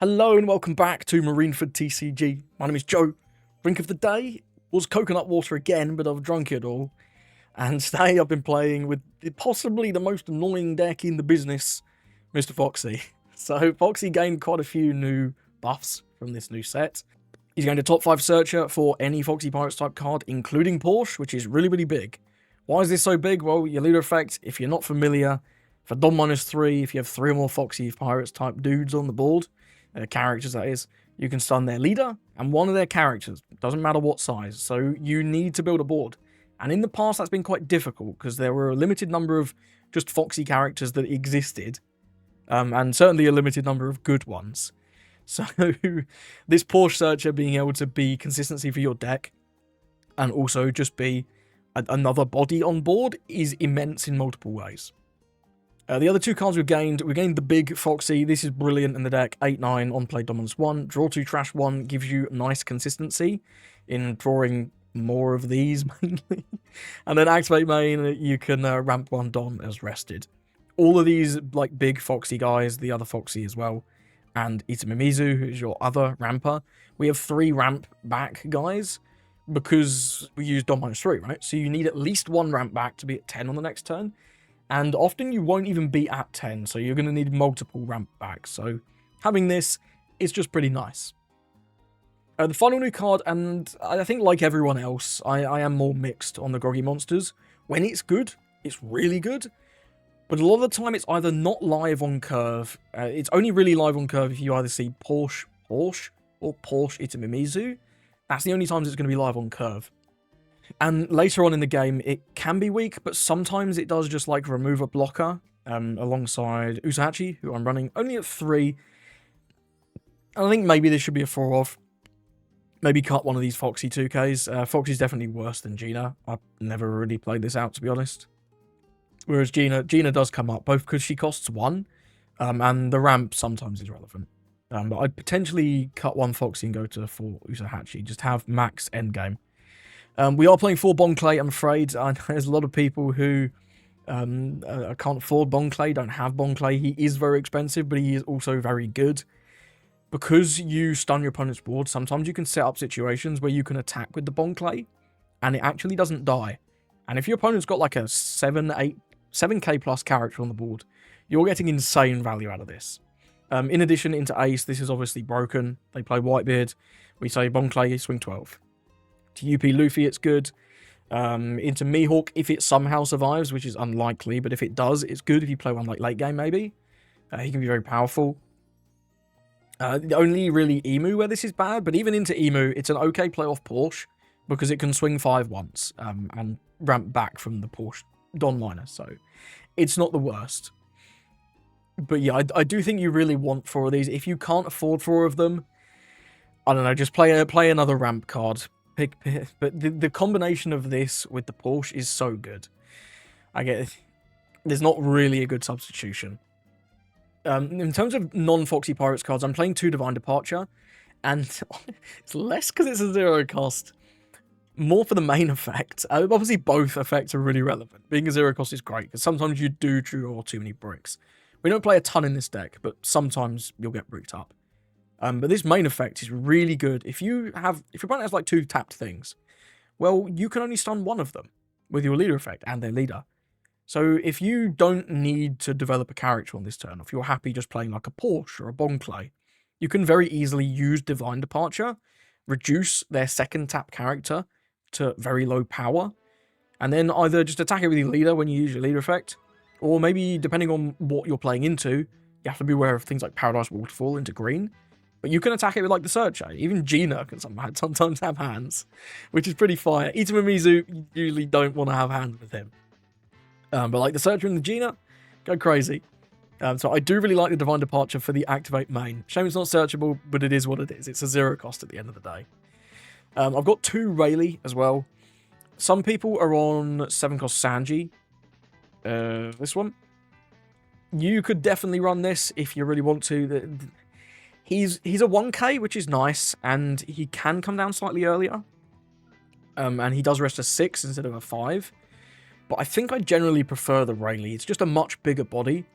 Hello and welcome back to Marineford TCG. My name is Joe. Drink of the day was coconut water again, but I've drunk it all. And today I've been playing with possibly the most annoying deck in the business, Mr. Foxy. So Foxy gained quite a few new buffs from this new set. He's gained a top 5 searcher for any Foxy Pirates type card, including Porsche, which is really, really big. Why is this so big? Well, your leader effect, if you're not familiar, for Dom -3, if you have 3 or more Foxy Pirates type dudes on the board, characters that is, you can stun their leader and one of their characters, doesn't matter what size, so you need to build a board. And in the past that's been quite difficult because there were a limited number of just Foxy characters that existed, and certainly a limited number of good ones. So this Porsche searcher being able to be consistency for your deck and also just be another body on board is immense in multiple ways. The other two cards we gained the big Foxy. This is brilliant in the deck. 8/9 on play dominance 1. Draw 2 trash 1 gives you nice consistency in drawing more of these mainly. And then activate main, you can ramp 1 Dom as rested. All of these like big Foxy guys, the other Foxy as well, and Itamimizu, who's your other ramper. We have 3 ramp back guys because we use Dom -3, right? So you need at least 1 ramp back to be at 10 on the next turn. And often you won't even be at 10, so you're going to need multiple ramp backs. So having this is just pretty nice. The final new card, and I think like everyone else, I am more mixed on the Groggy Monsters. When it's good, it's really good. But a lot of the time it's either not live on curve. It's only really live on curve if you either see Porsche or Porsche Itamimizu. That's the only times it's going to be live on curve. And later on in the game, it can be weak, but sometimes it does just like remove a blocker alongside Usahachi, who I'm running only at 3. And I think maybe this should be a 4-off. Maybe cut one of these Foxy 2Ks. Foxy's definitely worse than Gina. I've never really played this out, to be honest. Whereas Gina does come up, both because she costs 1, and the ramp sometimes is relevant. But I'd potentially cut one Foxy and go to 4 Usahachi, just have max endgame. We are playing 4 Bon Clay, I'm afraid. There's a lot of people who can't afford Bon Clay, don't have Bon Clay. He is very expensive, but he is also very good. Because you stun your opponent's board, sometimes you can set up situations where you can attack with the Bon Clay, and it actually doesn't die. And if your opponent's got like a 7k plus character on the board, you're getting insane value out of this. In addition, into Ace, this is obviously broken. They play Whitebeard. We say Bon Clay, swing 12. To UP Luffy, it's good. Into Mihawk, if it somehow survives, which is unlikely, but if it does, it's good if you play one like late game, maybe. He can be very powerful. Only really Emu where this is bad, but even into Emu, it's an okay play off Porsche, because it can swing 5 once, and ramp back from the Porsche Don liner, so it's not the worst. But yeah, I do think you really want 4 of these. If you can't afford 4 of them, I don't know, just play another ramp card. But the combination of this with the Porsche is so good. I get it. There's not really a good substitution. In terms of non-Foxy Pirates cards, I'm playing 2 Divine Departure, and it's less because it's a 0 cost, more for the main effect. Obviously, both effects are really relevant. Being a 0 cost is great, because sometimes you do draw too many bricks. We don't play a ton in this deck, but sometimes you'll get bricked up. But this main effect is really good. If your opponent has like 2 tapped things, well, you can only stun 1 of them with your leader effect and their leader. So if you don't need to develop a character on this turn, if you're happy just playing like a Porsche or a Bon Clay, you can very easily use Divine Departure, reduce their second tap character to very low power, and then either just attack it with your leader when you use your leader effect, or maybe depending on what you're playing into, you have to be aware of things like Paradise Waterfall into green. But you can attack it with, like, the Searcher. Even Gina can sometimes have hands, which is pretty fire. Itamimizu, you usually don't want to have hands with him. But, like, the Searcher and the Gina, go crazy. So I do really like the Divine Departure for the activate main. Shame it's not searchable, but it is what it is. It's a 0 cost at the end of the day. I've got 2 Rayleigh as well. Some people are on 7 cost Sanji. This one. You could definitely run this if you really want to. He's a 1k, which is nice, and he can come down slightly earlier. And he does rest a 6 instead of a 5. But I think I generally prefer the Rayleigh. It's just a much bigger body.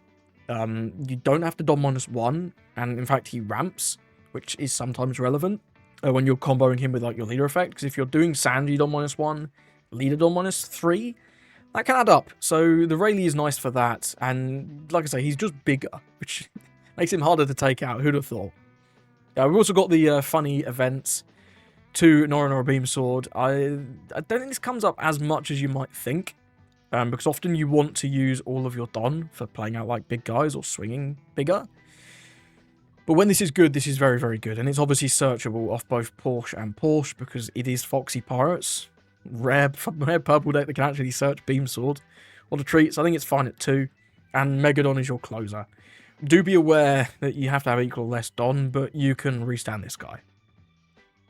You don't have to Don -1, and in fact he ramps, which is sometimes relevant when you're comboing him with like your leader effect, because if you're doing Sanji Don -1, leader Don -3, that can add up. So the Rayleigh is nice for that, and like I say, he's just bigger, which makes him harder to take out. Who'd have thought? We've also got the funny events to Norinora Beam Sword. I don't think this comes up as much as you might think, because often you want to use all of your Don for playing out like big guys or swinging bigger. But when this is good, this is very, very good. And it's obviously searchable off both Porsche and Porsche because it is Foxy Pirates. Rare purple deck that can actually search Beam Sword. What a treat. So I think it's fine at 2. And Megadon is your closer. Do be aware that you have to have equal or less Don, but you can restand this guy.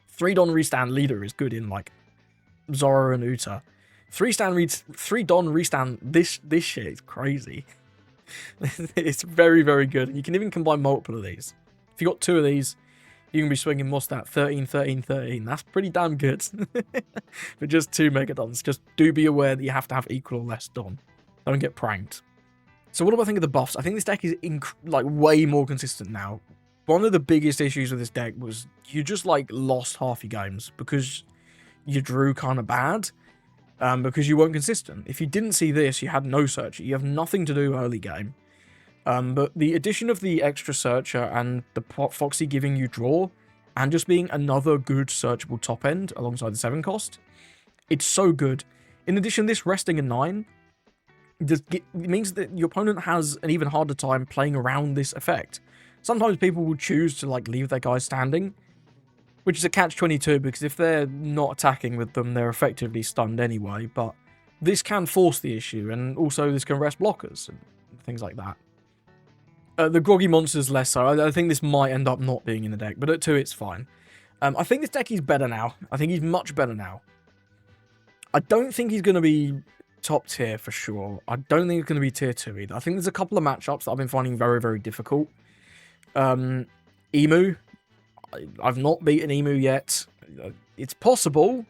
3 Don restand leader is good in like Zoro and Uta. 3 Don restand this shit is crazy. It's very, very good. And you can even combine multiple of these. If you got 2 of these, you can be swinging what's that? 13, 13, 13. That's pretty damn good. For just 2 Megadons. Just do be aware that you have to have equal or less Don. Don't get pranked. So what do I think of the buffs? I think this deck is like way more consistent now. One of the biggest issues with this deck was you just like lost half your games because you drew kind of bad. Because you weren't consistent. If you didn't see this, you had no searcher. You have nothing to do early game. But the addition of the extra searcher and the Foxy giving you draw, and just being another good searchable top end alongside the 7 cost, it's so good. In addition, this resting a 9, it means that your opponent has an even harder time playing around this effect. Sometimes people will choose to like leave their guys standing, which is a catch-22, because if they're not attacking with them, they're effectively stunned anyway, but this can force the issue, and also this can rest blockers, and things like that. The Groggy Monster's less so. I think this might end up not being in the deck, but at 2 it's fine. I think this deck is better now. I think he's much better now. I don't think he's going to be top tier for sure. I don't think it's going to be tier 2 either. I think there's a couple of matchups that I've been finding very, very difficult. Emu. I've not beaten Emu yet. It's possible,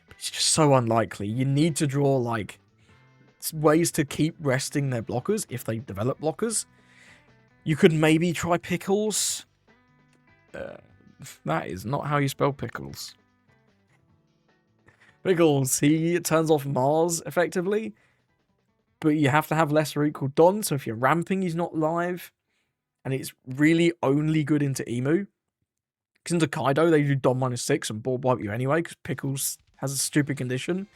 but it's just so unlikely. You need to draw, like, ways to keep resting their blockers if they develop blockers. You could maybe try Pickles. That is not how you spell Pickles. Pickles, he turns off Mars, effectively. But you have to have less or equal Don, so if you're ramping, he's not live. And it's really only good into Emu. Because into Kaido, they do Don -6 and board wipe you anyway, because Pickles has a stupid condition.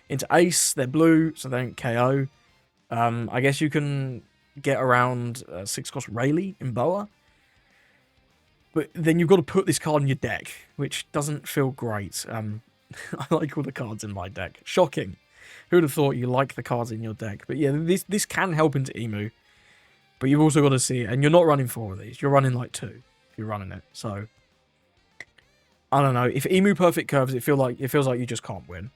Into Ace, they're blue, so they don't KO. I guess you can get around 6-cost Rayleigh in Boa. But then you've got to put this card in your deck, which doesn't feel great. I like all the cards in my deck. Shocking. Who would have thought you like the cards in your deck? But yeah, this can help into Emu. But you've also got to see it. And you're not running 4 of these. You're running like 2 if you're running it. So I don't know. If Emu perfect curves, it feels like you just can't win.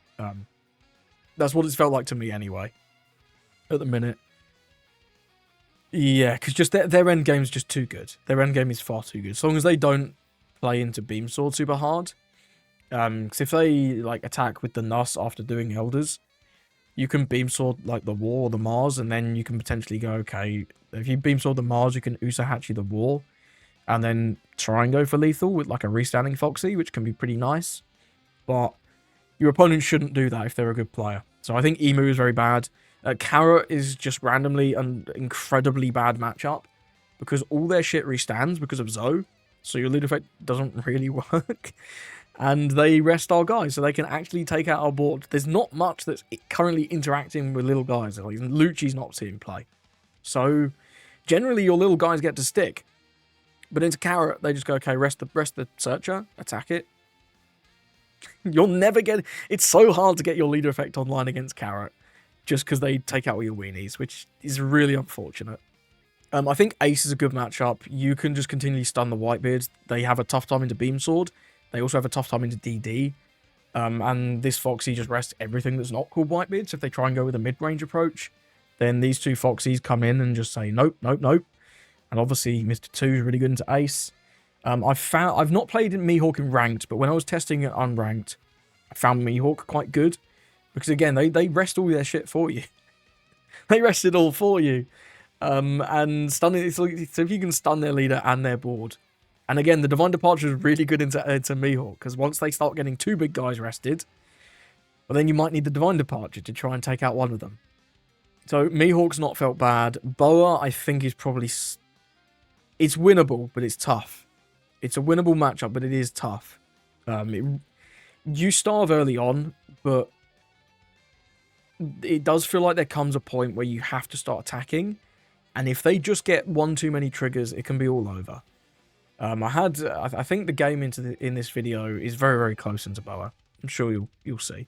That's what it's felt like to me anyway. At the minute. Yeah, because just their end game is just too good. Their end game is far too good. As long as they don't play into Beam Sword super hard. Because if they like attack with the Nuss after doing Elders, you can Beam Sword like the War or the Mars, and then you can potentially go, okay, if you Beam Sword the Mars, you can Usahachi the War, and then try and go for lethal with like a restanding Foxy, which can be pretty nice. But your opponent shouldn't do that if they're a good player. So I think Emu is very bad. Carrot is just randomly an incredibly bad matchup because all their shit restands because of Zoe, so your lead effect doesn't really work. And they rest our guys, so they can actually take out our board. There's not much that's currently interacting with little guys. Like Lucci's not seeing play. So generally your little guys get to stick. But into Carrot, they just go, okay, rest the Searcher, attack it. You'll never get... It's so hard to get your leader effect online against Carrot, just because they take out all your weenies, which is really unfortunate. I think Ace is a good matchup. You can just continually stun the Whitebeards. They have a tough time into Beam Sword. They also have a tough time into DD. And this Foxy just rests everything that's not called Whitebeard. So if they try and go with a mid-range approach, then these 2 Foxies come in and just say, nope, nope, nope. And obviously Mr. 2 is really good into Ace. I've not played Mihawk in ranked, but when I was testing it unranked, I found Mihawk quite good. Because again, they rest all their shit for you. They rest it all for you. And stunning. So if you can stun their leader and their board. And again, the Divine Departure is really good into Mihawk, because once they start getting 2 big guys rested, well, then you might need the Divine Departure to try and take out one of them. So Mihawk's not felt bad. Boa, I think, is probably... It's winnable, but it's tough. It's a winnable matchup, but it is tough. You starve early on, but it does feel like there comes a point where you have to start attacking. And if they just get 1 too many triggers, it can be all over. I think the game in this video is very, very close into Boa. I'm sure you'll see.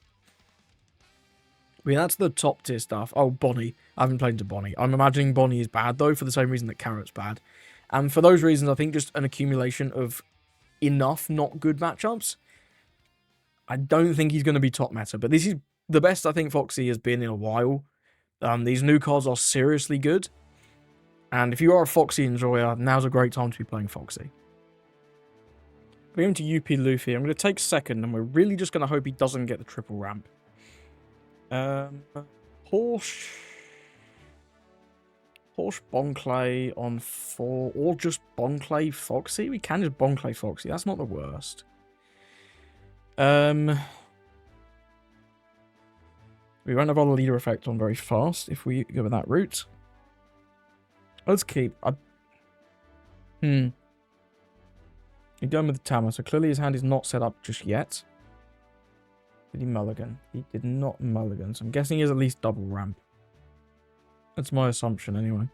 I mean, that's the top tier stuff. Oh, Bonnie. I haven't played into Bonnie. I'm imagining Bonnie is bad, though, for the same reason that Carrot's bad. And for those reasons, I think just an accumulation of enough not good matchups. I don't think he's going to be top meta, but this is the best I think Foxy has been in a while. These new cards are seriously good. And if you are a Foxy enjoyer, now's a great time to be playing Foxy. We're going to UP Luffy. I'm going to take second, and we're really just going to hope he doesn't get the triple ramp. Porsche Bonclay on 4, or just Bonclay Foxy. We can just Bonclay Foxy. That's not the worst. We won't have our leader effect on very fast if we go with that route. Let's keep. He's going with the Tama, so clearly his hand is not set up just yet. Did he mulligan? He did not mulligan, so I'm guessing he has at least double ramp. That's my assumption, anyway.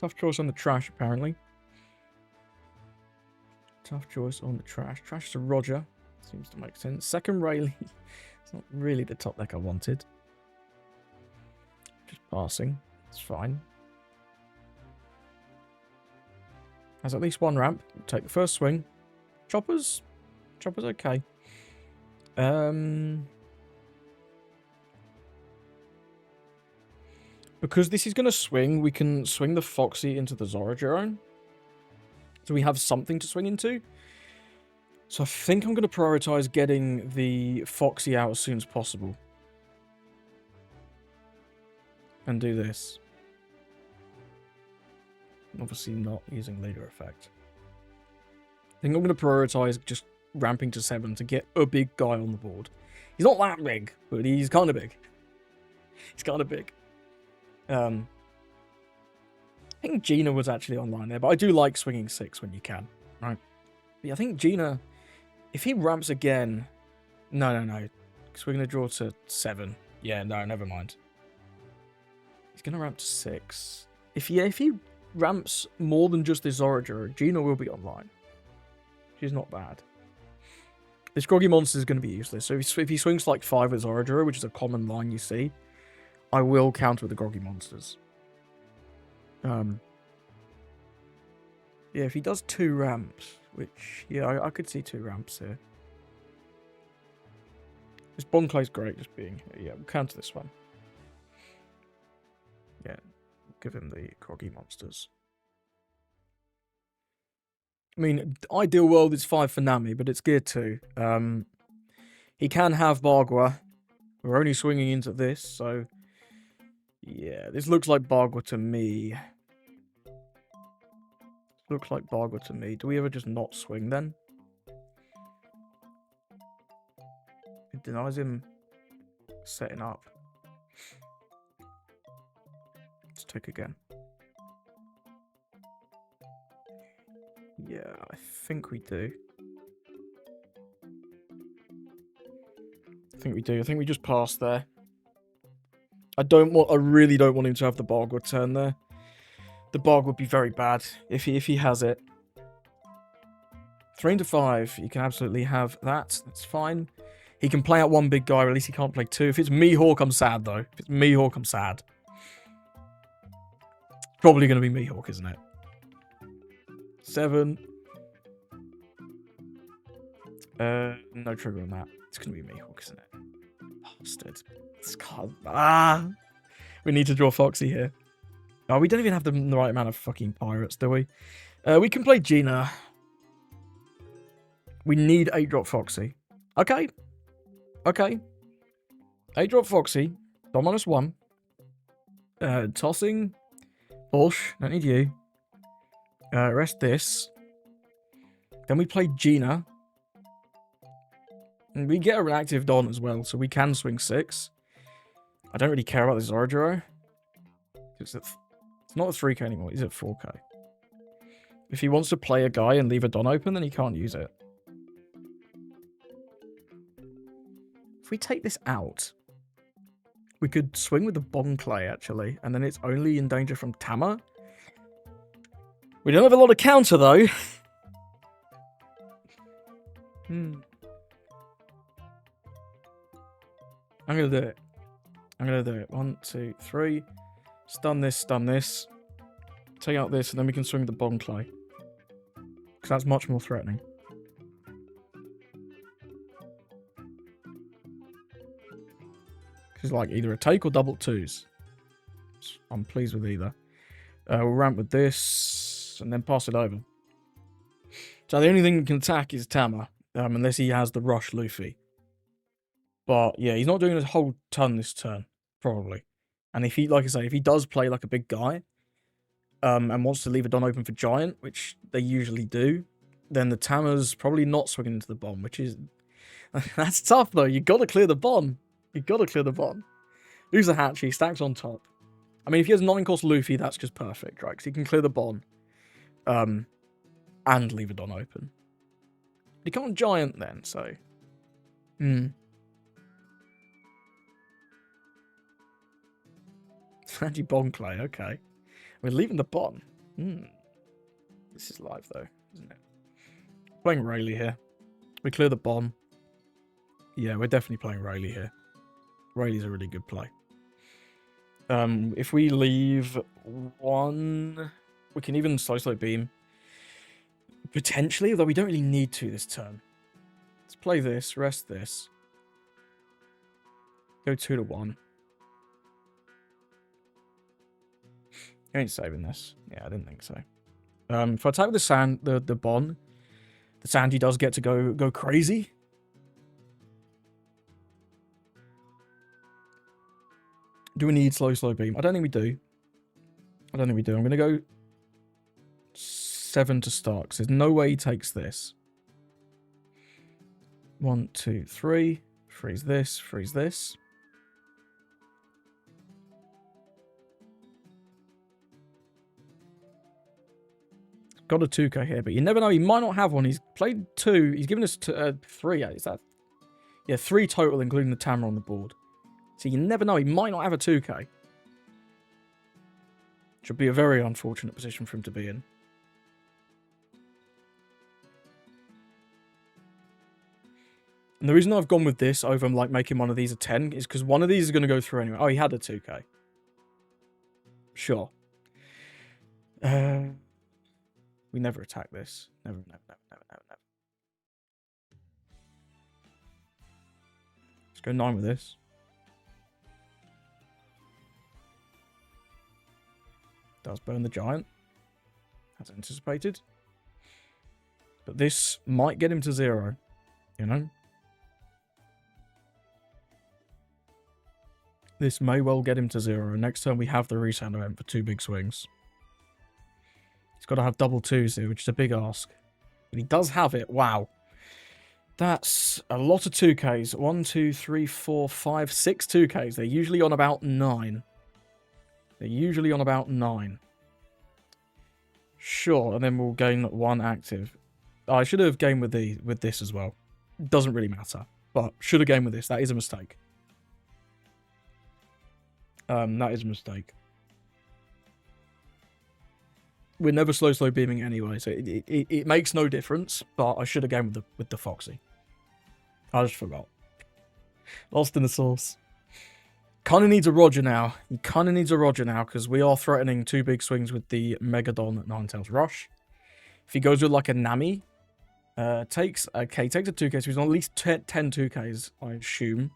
Tough choice on the trash, apparently. Tough choice on the trash. Trash to Roger. Seems to make sense. Second Rayleigh. It's not really the top deck I wanted. Just passing. It's fine. Has at least 1 ramp. We'll take the first swing. Chopper's okay. Because this is going to swing, we can swing the Foxy into the Zoroark. So we have something to swing into. So I think I'm going to prioritize getting the Foxy out as soon as possible. And do this. Obviously not using leader effect. I think I'm going to prioritize just ramping to 7 to get a big guy on the board. He's not that big, but he's kind of big. He's kind of big. I think Gina was actually online there, but I do like swinging 6 when you can, right? But yeah, I think Gina, if he ramps again... No. Because we're going to draw to 7. Yeah, no, never mind. He's going to ramp to 6. If he ramps more than just this Zoroark, Gina will be online. She's not bad. This Groggy Monster is going to be useless. So if he swings like 5 with Zoroark, which is a common line you see, I will counter with the Groggy Monsters. Yeah, if he does 2 ramps, which, yeah, I could see 2 ramps here. This Bonclay's great just being here. Yeah, we'll counter this one. Yeah, give him the Groggy Monsters. I mean, ideal world is 5 for Nami, but it's gear 2. He can have Bargwa. We're only swinging into this, so... Yeah, this looks like Bargwa to me. Looks like Bargwa to me. Do we ever just not swing then? It denies him setting up. Let's take again. Yeah, I think we do. I think we do. I think we just passed there. I really don't want him to have the Bargwa turn there. The Barg would be very bad if he has it. 3 into 5, you can absolutely have that. That's fine. He can play out 1 big guy, or at least he can't play 2. If it's Mihawk, I'm sad, though. If it's Mihawk, I'm sad. Probably going to be Mihawk, isn't it? 7. No trigger on that. It's going to be Mihawk, isn't it? Bastard. This card. We need to draw Foxy here. Oh, we don't even have the right amount of fucking pirates, do we? We can play Gina. We need 8-drop Foxy. Okay. Okay. A drop Foxy. Dom -1. Tossing. Bush. Don't need you. Rest this. Then we play Gina. And we get an active Don as well, so we can swing 6. I don't really care about this Zorojiro. It's not a 3k anymore, he's at 4k. If he wants to play a guy and leave a Don open, then he can't use it. If we take this out, we could swing with the Bon Clay, actually, and then it's only in danger from Tama. We don't have a lot of counter, though. I'm going to do it. I'm going to do it. 1, 2, 3. Stun this, stun this. Take out this, and then we can swing the Bon Clay. Because that's much more threatening. Because like either a take or double 2s. I'm pleased with either. We'll ramp with this, and then pass it over. So the only thing we can attack is Tama, unless he has the Rush Luffy. But yeah, he's not doing a whole ton this turn, probably. And if he, like I say, if he does play like a big guy, and wants to leave a Don open for Giant, which they usually do, then the Tama's probably not swinging into the Bon, which is... That's tough, though. You got to clear the Bon. You got to clear the Bon. Lose the Hatchie, stacks on top. I mean, if he has 9-cost Luffy, that's just perfect, right? Because he can clear the Bon, and leave a Don open. He can't Giant then, so... Strategy Bon Clay, okay. We're leaving the Bon. This is live, though, isn't it? Playing Rayleigh here. We clear the Bon. Yeah, we're definitely playing Rayleigh here. Rayleigh's a really good play. If we leave 1... We can even slow beam. Potentially, although we don't really need to this turn. Let's play this, rest this. Go 2 to 1. You ain't saving this. Yeah, I didn't think so. If I attack with the Bon, the Sandy does get to go crazy. Do we need slow beam? I don't think we do. I don't think we do. I'm going to go 7 to start, because there's no way he takes this. 1, 2, 3. Freeze this, freeze this. Got a 2k here, but you never know. He might not have one. He's played 2. He's given us 3. Is that? Yeah, 3 total, including the Tama on the board. So you never know. He might not have a 2k. Should be a very unfortunate position for him to be in. And the reason I've gone with this over like making one of these a 10 is because one of these is going to go through anyway. Oh, he had a 2k. Sure. We never attack this. Never. Let's go 9 with this. Does burn the Giant. As anticipated. But this might get him to 0. You know? This may well get him to 0. Next turn we have the resound event for 2 big swings. He's got to have double 2s here, which is a big ask. But he does have it. Wow. That's a lot of 2Ks. 1, 2, 3, 4, 5, 6 2Ks. They're usually on about 9. They're usually on about 9. Sure, and then we'll gain 1 active. Oh, I should have gained with this as well. Doesn't really matter. But should have gained with this. That is a mistake. That is a mistake. We're never slow beaming anyway, so it makes no difference. But I should have gone with the Foxy. I just forgot. Lost in the sauce. Kind of needs a Roger now. He kind of needs a Roger now because we are threatening 2 big swings with the Megadon at Ninetales Rush. If he goes with like a Nami, takes a 2k, so he's on at least 10 2ks, I assume.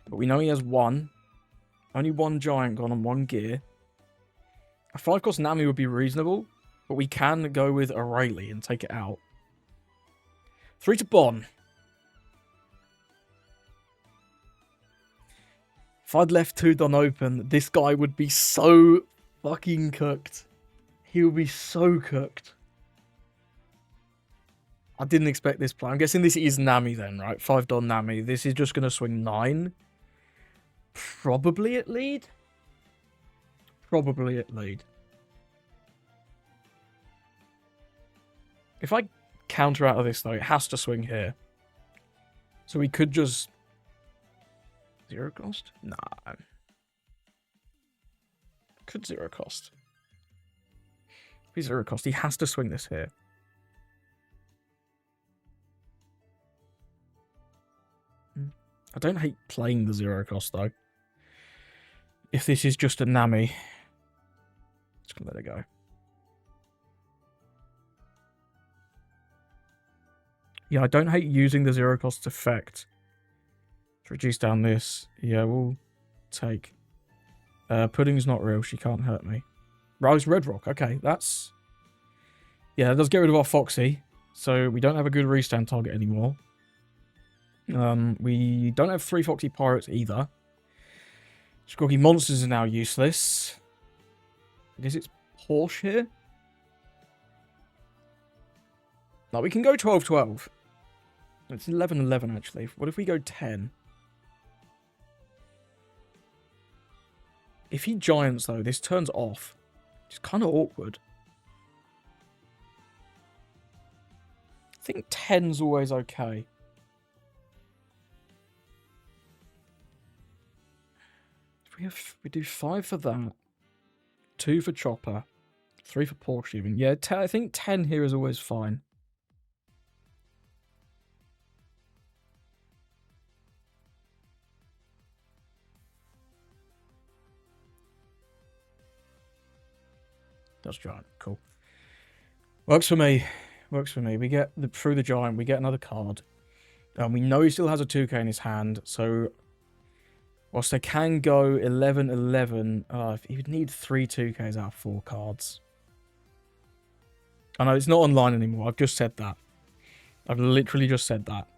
But we know he has 1. Only 1 Giant gone on 1 gear. A 5-cost Nami would be reasonable, but we can go with a Rayleigh and take it out. 3 to Bon. If I'd left 2 Don open, this guy would be so fucking cooked. He would be so cooked. I didn't expect this play. I'm guessing this is Nami then, right? 5 Don Nami. This is just going to swing 9. Probably at lead. Probably at lead. If I counter out of this, though, it has to swing here. So we could just... 0 cost? Nah. Could 0 cost. If he's 0 cost, he has to swing this here. I don't hate playing the 0 cost, though. If this is just a Nami, just gonna let it go. Yeah, I don't hate using the 0 cost effect to reduce down this. Yeah, we'll take... Pudding's not real. She can't hurt me. Rose Red Rock. Okay, that's... Yeah, that does get rid of our Foxy. So we don't have a good restand target anymore. We don't have 3 Foxy Pirates either. Scroggy Monsters are now useless. I guess it's Porsche here. No, we can go 12-12. It's 11-11 actually. What if we go 10? If he Giants though, this turns off. It's kind of awkward. I think 10's always okay. We do 5 for that, 2 for Chopper, 3 for Porsche even. Yeah, I think 10 here is always fine. That's Giant. Cool. Works for me. Works for me. We get through the Giant, we get another card. We know he still has a 2k in his hand, so... Whilst they can go 11-11, he would need 3 2Ks out of 4 cards. I know it's not online anymore. I've just said that. I've literally just said that.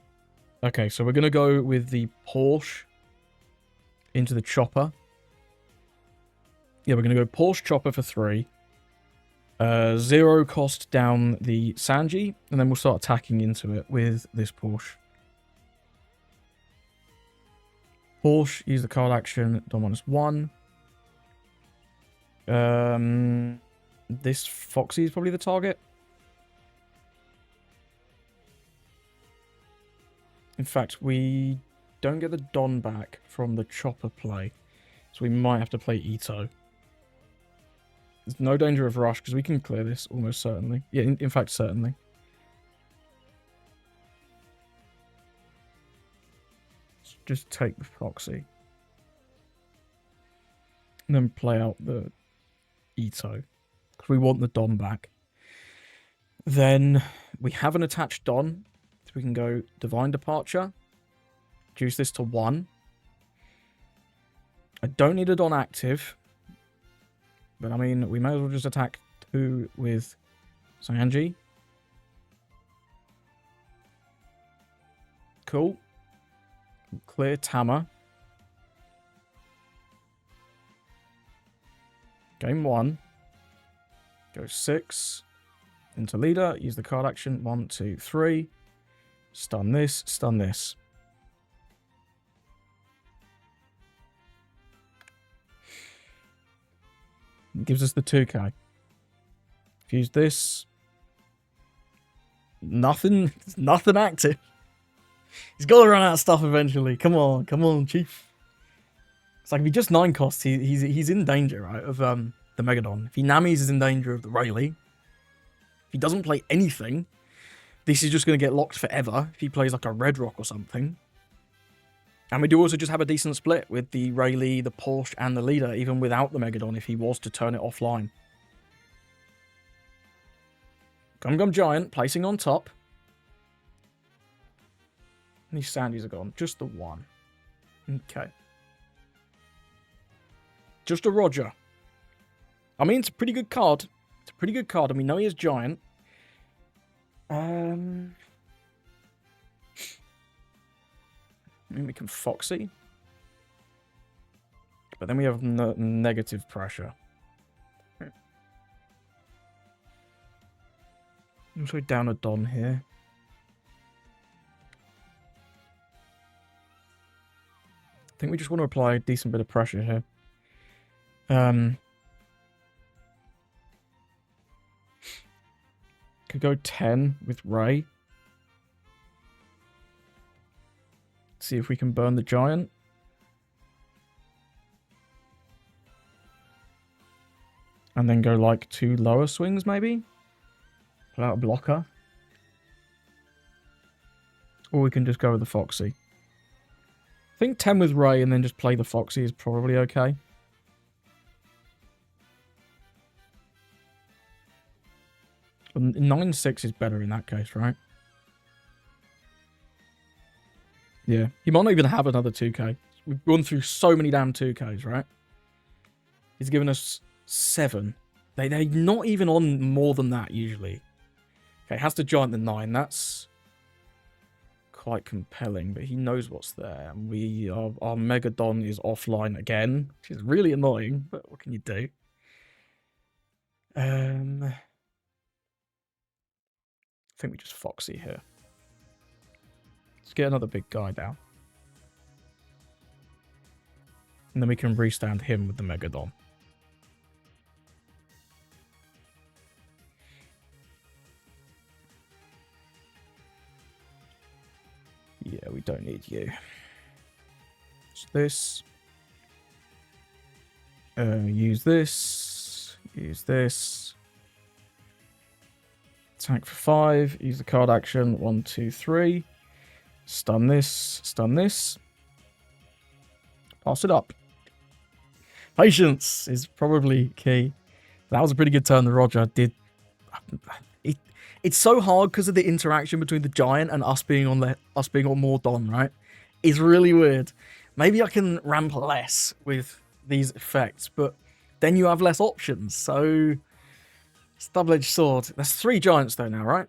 Okay, so we're going to go with the Porsche into the Chopper. Yeah, we're going to go Porsche Chopper for 3. 0 cost down the Sanji, and then we'll start attacking into it with this Porsche. Porsche, use the card action, Don -1. This Foxy is probably the target. In fact, we don't get the Don back from the Chopper play, so we might have to play Ito. There's no danger of rush, because we can clear this almost certainly. Yeah, in fact, certainly. Just take the Foxy. And then play out the Ito. Because we want the Don back. Then we have an attached Don. So we can go Divine Departure. Reduce this to 1. I don't need a Don active. But I mean, we may as well just attack 2 with Sanji. Cool. Clear Tama. Game 1. Go 6. Into leader. Use the card action. 1, 2, 3. Stun this. Stun this. It gives us the 2k. Fuse this. Nothing active. He's got to run out of stuff eventually. Come on, Chief. It's like if he just 9 costs, he's in danger, right? Of the Megadon. If he Namis, is in danger of the Rayleigh. If he doesn't play anything, this is just going to get locked forever. If he plays like a Red Rock or something. And we do also just have a decent split with the Rayleigh, the Porsche, and the leader, even without the Megadon, if he was to turn it offline. Gum Gum Giant, placing on top. These Sandys are gone. Just the 1. Okay. Just a Roger. I mean, it's a pretty good card. It's a pretty good card, and we know he is Giant. Maybe we can Foxy. But then we have negative pressure. Also down a Don here. I think we just want to apply a decent bit of pressure here. Could go 10 with Ray. See if we can burn the giant. And then go like 2 lower swings maybe. Pull out a blocker. Or we can just go with the Foxy. I think 10 with Ray and then just play the Foxy is probably okay. And 9-6 is better in that case, right? Yeah. He might not even have another 2k. We've gone through so many damn 2ks, right? He's given us 7. They're not even on more than that usually. Okay, has to giant the 9. That's quite compelling, but he knows what's there. And our Megadon is offline again, which is really annoying, but what can you do? I think we just Foxy here. Let's get another big guy down. And then we can restand him with the Megadon. Yeah, we don't need you. It's this. Use this. Use this. Attack for 5. Use the card action. 1, 2, 3. Stun this. Stun this. Pass it up. Patience is probably key. That was a pretty good turn that Roger did. It's so hard because of the interaction between the giant and us being on more Don, right? It's really weird. Maybe I can ramp less with these effects, but then you have less options. So it's a double-edged sword. There's 3 giants though now, right?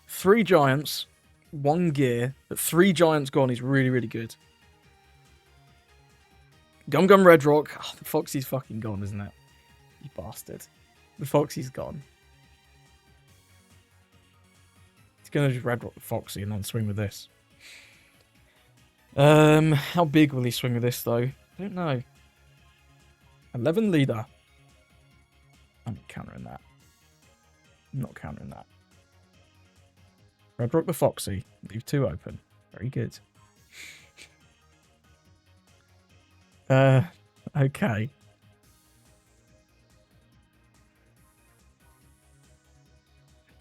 3 giants, 1 gear, but 3 giants gone is really, really good. Gum Gum Red Rock. Oh, the Foxy's fucking gone, isn't it? You bastard. The Foxy's gone. He's gonna just Red Rock the Foxy and then swing with this. How big will he swing with this though? I don't know. 11 leader. I'm countering that. I'm not countering that. Red Rock the Foxy. Leave 2 open. Very good. Okay.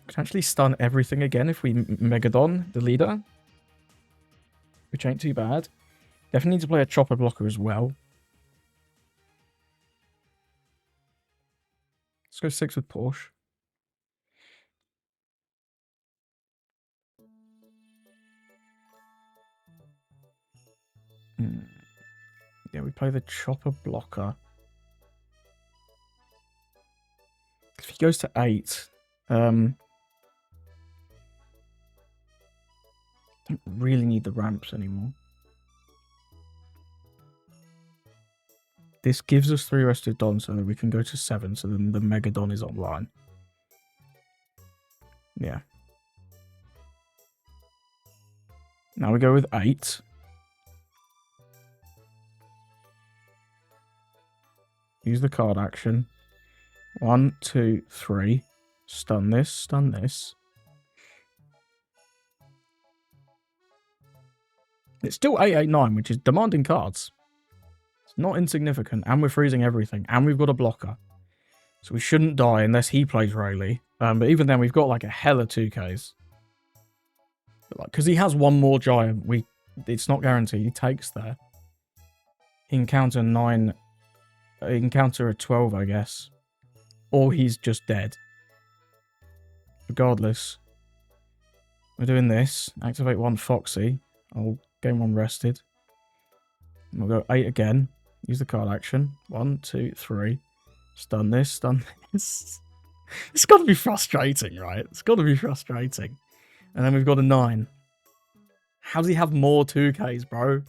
Can actually stun everything again if we Megadon the leader. Which ain't too bad. Definitely need to play a chopper blocker as well. Let's go 6 with Porsche. Yeah, we play the chopper blocker. If he goes to 8, don't really need the ramps anymore. This gives us 3 rested Dons so that we can go to 7, so then the Megadon is online. Yeah. Now we go with 8. Use the card action. 1, 2, 3. Stun this, stun this. It's still 889, which is demanding cards. It's not insignificant, and we're freezing everything, and we've got a blocker. So we shouldn't die unless he plays Rayleigh. But even then, we've got like a hella 2Ks. Because he has 1 more giant, it's not guaranteed. He takes there. He can counter 9. He can counter a 12, I guess. Or he's just dead. Regardless. We're doing this. Activate 1 Foxy. I'll game 1 rested. And we'll go 8 again. Use the card action. 1, 2, 3. Stun this, stun this. It's got to be frustrating, right? It's got to be frustrating. And then we've got a 9. How does he have more 2Ks, bro?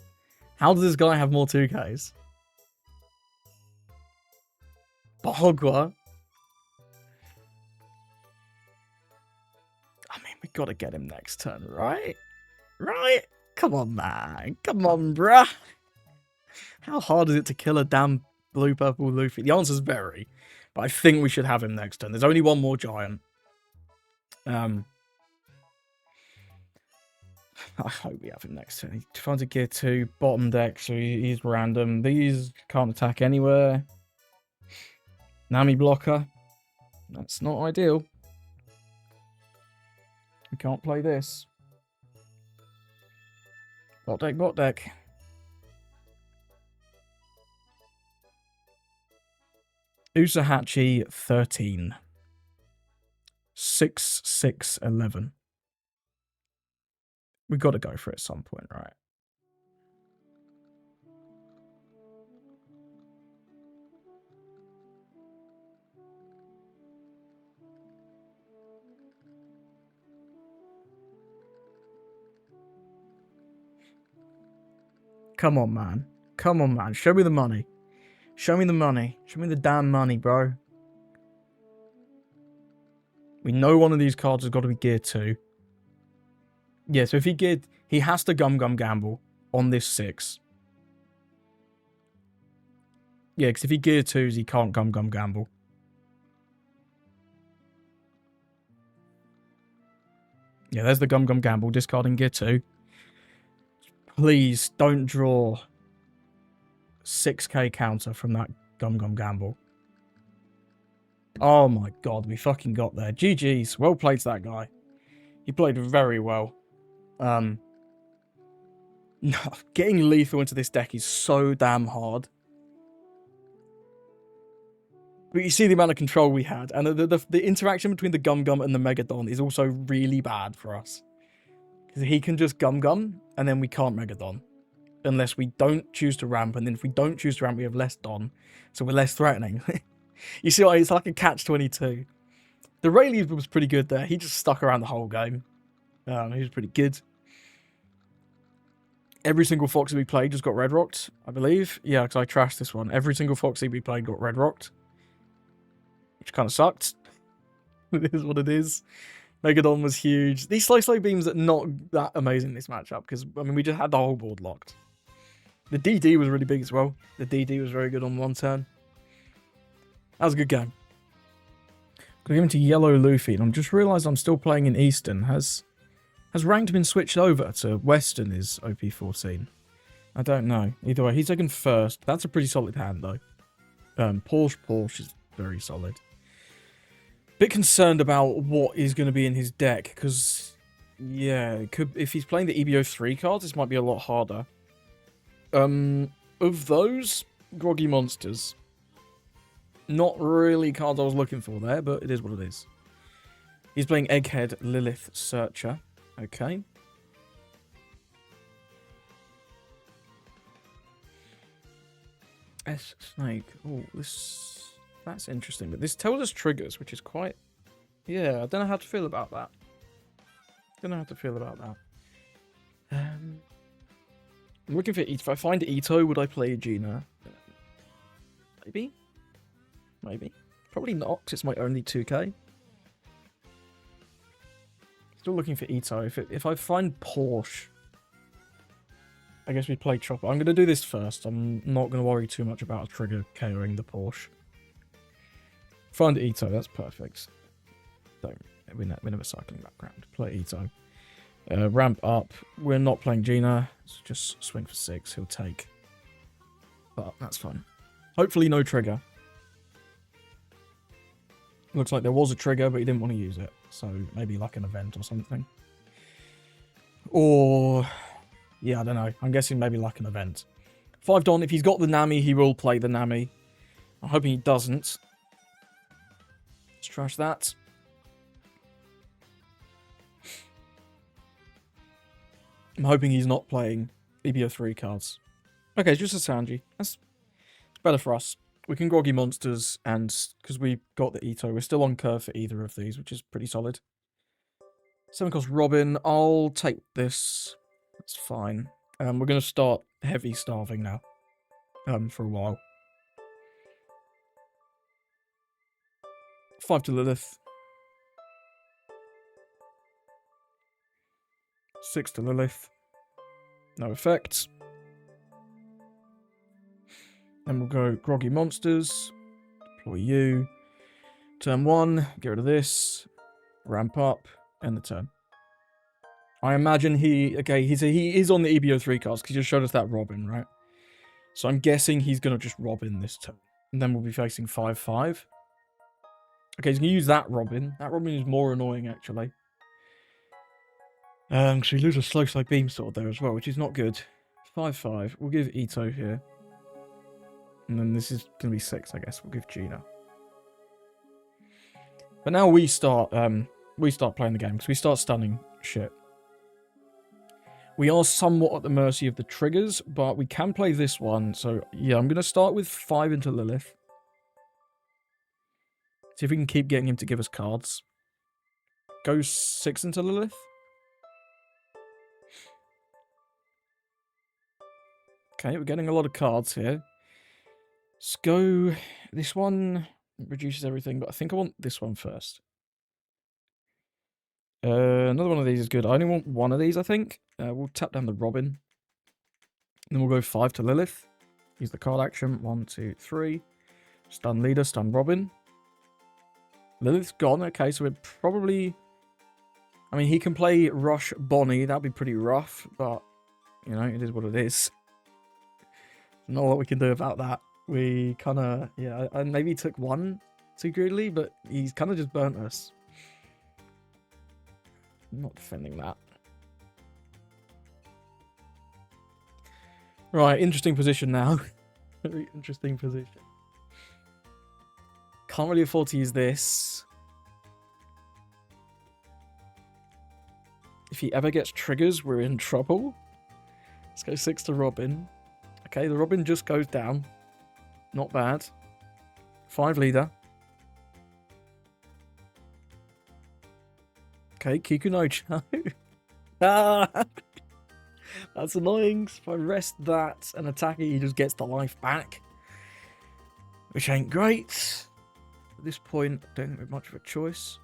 How does this guy have more 2Ks? Bogwa. I mean, we gotta get him next turn, right? Right? Come on, man. Come on, bruh. How hard is it to kill a damn blue-purple Luffy? The answer's very. But I think we should have him next turn. There's only one more giant. I hope we have him next turn. He finds a gear 2, bottom deck, so he's random. These can't attack anywhere. Nami blocker. That's not ideal. We can't play this. Bot deck, bot deck. Usahachi 13. 6, 6, 11. We got to go for it at some point, right? Come on, man. Come on, man. Show me the money. Show me the money. Show me the damn money, bro. We know one of these cards has got to be gear 2. Yeah, so if he geared... He has to Gum Gamble on this 6. Yeah, because if he gear 2s, he can't Gum Gamble. Yeah, there's the Gum Gamble, discarding gear 2. Please don't draw 6k counter from that Gum Gamble. Oh my god, we fucking got there. GG's. Well played to that guy. He played very well. No, getting lethal into this deck is so damn hard. But you see the amount of control we had. And the interaction between the Gum and the Megadon is also really bad for us. Because he can just Gum, and then we can't Megadon. Unless we don't choose to ramp, and then if we don't choose to ramp, we have less Don. So we're less threatening. You see, it's like a catch-22. The Rayleigh was pretty good there. He just stuck around the whole game. He was pretty good. Every single Foxy we played just got red rocked, I believe. Yeah, because I trashed this one. Every single Foxy we played got red rocked. Which kind of sucked. It is what it is. Megadon was huge. These slow beams are not that amazing in this matchup because, I mean, we just had the whole board locked. The DD was really big as well. The DD was very good on one turn. That was a good game. Gonna give him to yellow Luffy, and I'm just realised I'm still playing in Eastern. Has ranked been switched over to Western is OP14? I don't know. Either way, he's taken first. That's a pretty solid hand, though. Porsche is very solid. Bit concerned about what is going to be in his deck, because, yeah, it could, if he's playing the EBO3 cards, this might be a lot harder. Of those, Groggy Monsters. Not really cards I was looking for there, but it is what it is. He's playing Egghead Lilith Searcher. Okay. S Snake. Oh, that's interesting. But this tells us triggers, which is quite... Yeah, I don't know how to feel about that. I'm looking for... If I find Ito, would I play Gina? Maybe. Probably not, because it's my only 2k. Still looking for Ito. If I find Porsche, I guess we play Chopper. I'm going to do this first. I'm not going to worry too much about a trigger KOing the Porsche. Find Ito, that's perfect. We're never cycling background. Play Ito. Ramp up. We're not playing Gina. So just swing for 6. He'll take. But that's fine. Hopefully no trigger. Looks like there was a trigger, but he didn't want to use it. So maybe like an event or something. Or... yeah, I don't know. I'm guessing maybe like an event. 5 Don, if he's got the Nami, he will play the Nami. I'm hoping he doesn't. Let's trash that. I'm hoping he's not playing EBO3 cards. Okay, it's just a Sanji. It's better for us. We can Groggy Monsters, and because we got the Ito, we're still on curve for either of these, which is pretty solid. 7 cost Robin. I'll take this. That's fine. We're going to start heavy starving now. For a while. 5 to Lilith. 6 to Lilith. No effects. Then we'll go Groggy Monsters. Deploy you. Turn 1. Get rid of this. Ramp up. End the turn. I imagine he is on the EBO3 cast because he just showed us that Robin, right? So I'm guessing he's going to just Robin this turn. And then we'll be facing 5-5. Okay, he's going to use that Robin. That Robin is more annoying, actually. So we lose a slow side beam sword there as well, which is not good. 5-5. We'll give Ito here. And then this is going to be 6, I guess. We'll give Gina. But now we start playing the game, because we start stunning shit. We are somewhat at the mercy of the triggers, but we can play this one. So, yeah, I'm going to start with 5 into Lilith. See if we can keep getting him to give us cards. Go 6 into Lilith. Okay, we're getting a lot of cards here. Let's go... This one reduces everything, but I think I want this one first. Another one of these is good. I only want one of these, I think. We'll tap down the Robin. And then we'll go 5 to Lilith. Use the card action. 1, 2, 3. Stun leader, stun Robin. Lilith's gone. Okay, so we're probably... I mean, he can play Rush Bonnie. That'd be pretty rough, but, you know, it is what it is. Not a lot we can do about that. We kind of... Yeah, I maybe took one too greedily, but he's kind of just burnt us. I'm not defending that. Right, interesting position now. Very interesting position. Can't really afford to use this. If he ever gets triggers, we're in trouble. Let's go 6 to Robin. Okay, the Robin just goes down. Not bad. 5 leader. Okay, Kikunojo. Ah! That's annoying. So if I rest that and attack it, he just gets the life back. Which ain't great. At this point, I don't think we have much of a choice.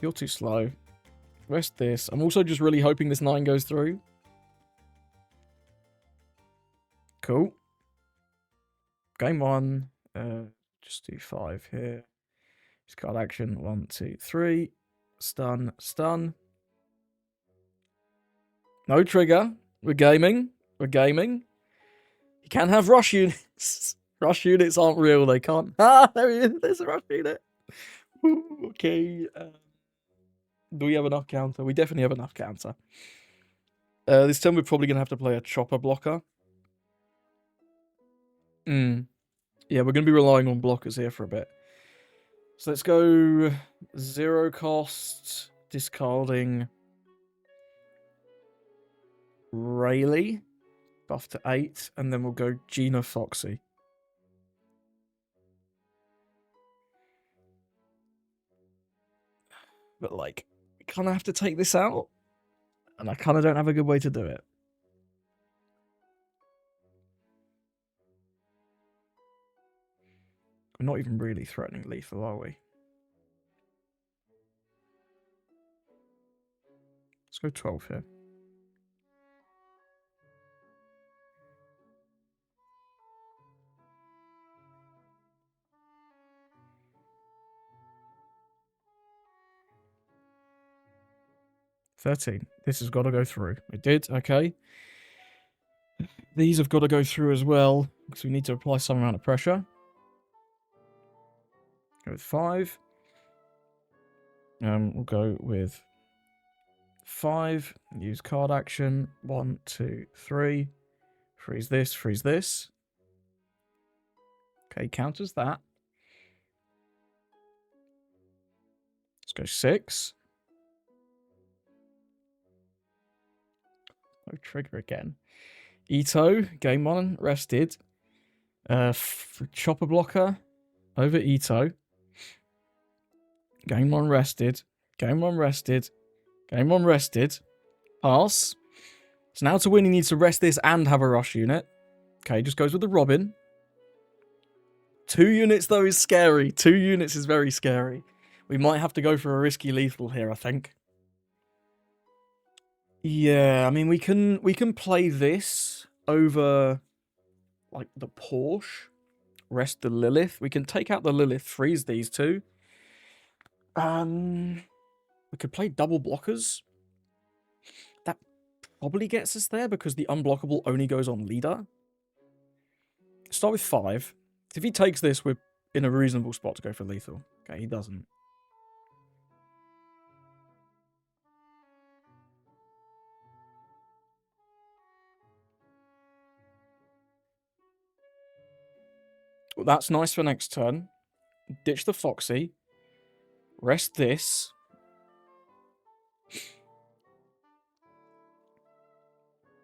You're too slow. Rest this. I'm also just really hoping this 9 goes through. Cool. Game 1. Just do 5 here. Just card action. 1, 2, 3. Stun, stun. No trigger. We're gaming. We're gaming. You can have rush units. Rush units aren't real. They can't. Ah, there he is. There's a rush unit. Ooh, okay. Do we have enough counter? We definitely have enough counter. This turn we're probably going to have to play a chopper blocker. Yeah, we're going to be relying on blockers here for a bit. So let's go 0 cost, discarding Rayleigh, buff to 8, and then we'll go Gina Foxy. But, like, we kind of have to take this out, and I kind of don't have a good way to do it. We're not even really threatening lethal, are we? Let's go 12 here. $13. This has got to go through. It did, okay. These have got to go through as well, because we need to apply some amount of pressure. Go with 5. We'll go with 5. Use card action. 1, 2, 3. Freeze this, freeze this. Okay, counters that. Let's go 6. No trigger again. Ito, game 1, rested. Chopper blocker over Ito. Game 1 rested. Game 1 rested. Game 1 rested. Pass. So now to win, he needs to rest this and have a rush unit. Okay, just goes with the Robin. 2 units, though, is scary. 2 units is very scary. We might have to go for a risky lethal here, I think. Yeah, I mean, we can play this over, like, the Porsche. Rest the Lilith. We can take out the Lilith, freeze these two. We could play double blockers. That probably gets us there because the unblockable only goes on leader. Start with 5. If he takes this, we're in a reasonable spot to go for lethal. Okay, he doesn't. Well, that's nice for next turn. Ditch the Foxy. Rest this.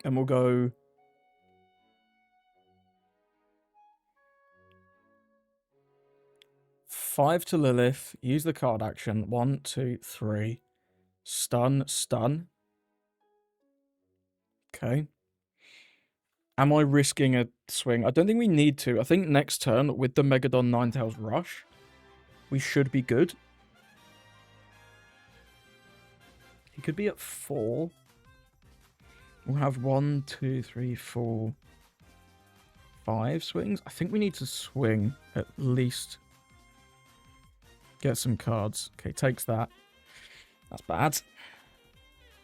And we'll go... Five to Lilith. Use the card action. 1, 2, 3. Stun, stun. Okay. Am I risking a swing? I don't think we need to. I think next turn, with the Megadon Ninetales Rush, we should be good. He could be at 4. We'll have 1, 2, 3, 4, 5 swings. I think we need to swing at least. Get some cards. Okay, takes that. That's bad.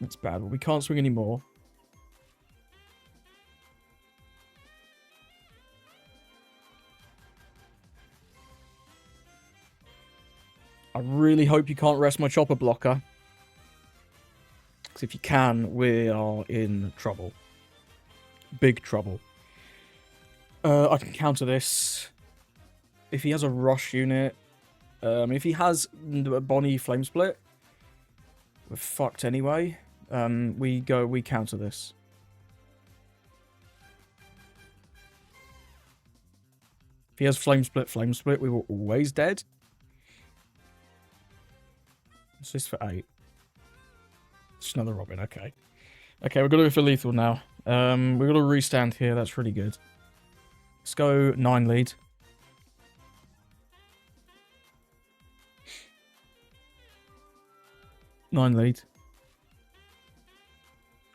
That's bad, but we can't swing anymore. I really hope you can't rest my chopper blocker. Because if you can, we are in trouble. Big trouble. I can counter this. If he has a rush unit... if he has a Bonnie Flame Split, we're fucked anyway. We counter this. If he has Flame Split, we were always dead. What's this for 8? Just another Robin, okay. Okay, we're going to go for lethal now. We're going to restand here, that's really good. Let's go 9 lead. Nine lead.